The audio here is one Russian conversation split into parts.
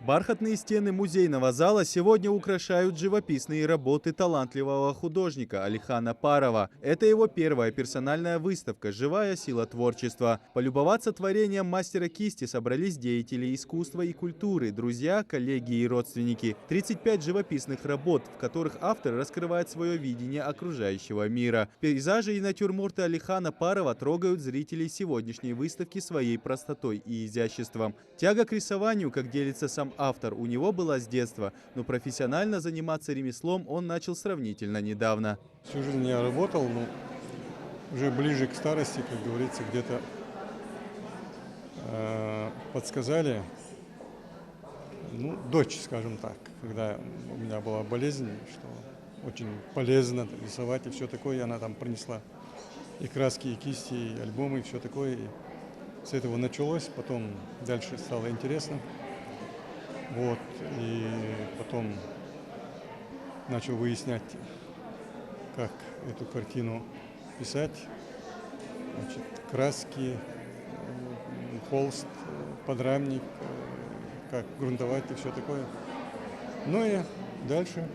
Бархатные стены музейного зала сегодня украшают живописные работы талантливого художника Алихана Парова. Это его первая персональная выставка «Живая сила творчества». Полюбоваться творением мастера кисти собрались деятели искусства и культуры, друзья, коллеги и родственники. 35 живописных работ, в которых автор раскрывает свое видение окружающего мира. Пейзажи и натюрморты Алихана Парова трогают зрителей сегодняшней выставки своей простотой и изяществом. Тяга к рисованию, как делится сам автор, у него была с детства, но профессионально заниматься ремеслом он начал сравнительно недавно. Всю жизнь я работал, но уже ближе к старости, как говорится, где-то подсказали, дочь, скажем так, когда у меня была болезнь, что очень полезно рисовать и все такое, и она там принесла и краски, и кисти, и альбомы, и все такое. И с этого началось, потом дальше стало интересно. Вот, и потом начал выяснять, как эту картину писать. Значит, краски, холст, подрамник, как грунтовать и все такое. Ну и дальше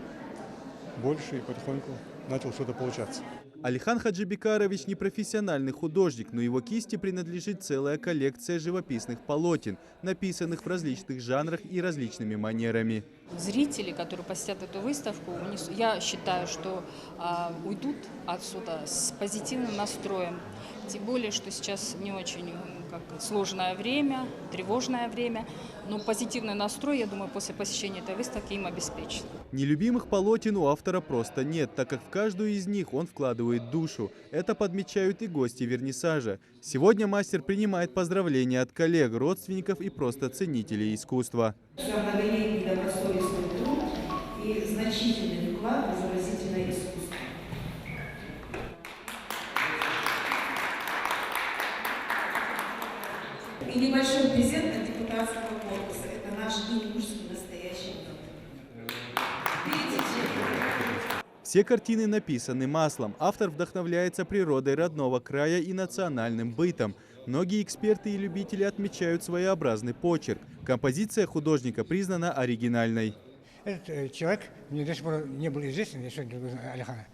больше и потихоньку начал что-то получаться. Алихан Хаджибекарович не профессиональный художник, но его кисти принадлежит целая коллекция живописных полотен, написанных в различных жанрах и различными манерами. Зрители, которые посетят эту выставку, я считаю, что уйдут отсюда с позитивным настроем. Тем более, что сейчас не очень сложное время, тревожное время. Но позитивный настрой, я думаю, после посещения этой выставки им обеспечен. Нелюбимых полотен у автора просто нет, так как в каждую из них он вкладывает душу. Это подмечают и гости вернисажа. Сегодня мастер принимает поздравления от коллег, родственников и просто ценителей искусства. Многолетний добросовестный труд и значительный вклад в изобразительное искусство. И небольшой презент от депутатского корпуса. Это наш Георгиевский настоящий дом. Видите? Все картины написаны маслом. Автор вдохновляется природой родного края и национальным бытом. Многие эксперты и любители отмечают своеобразный почерк. Композиция художника признана оригинальной. Этот человек мне до сих пор не был известен, я сегодня Алихана,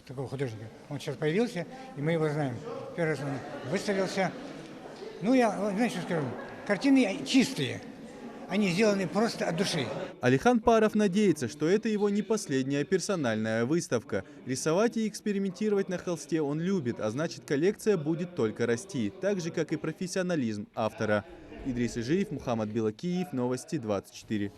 такого художника. Он сейчас появился, и мы его знаем. Первый раз он выставился. Знаете, что скажу? Картины чистые. Они сделаны просто от души. Алихан Паров надеется, что это его не последняя персональная выставка. Рисовать и экспериментировать на холсте он любит, а значит, коллекция будет только расти, так же, как и профессионализм автора. Идрис Ижиев, Мухаммад Белакиев, Новости 24.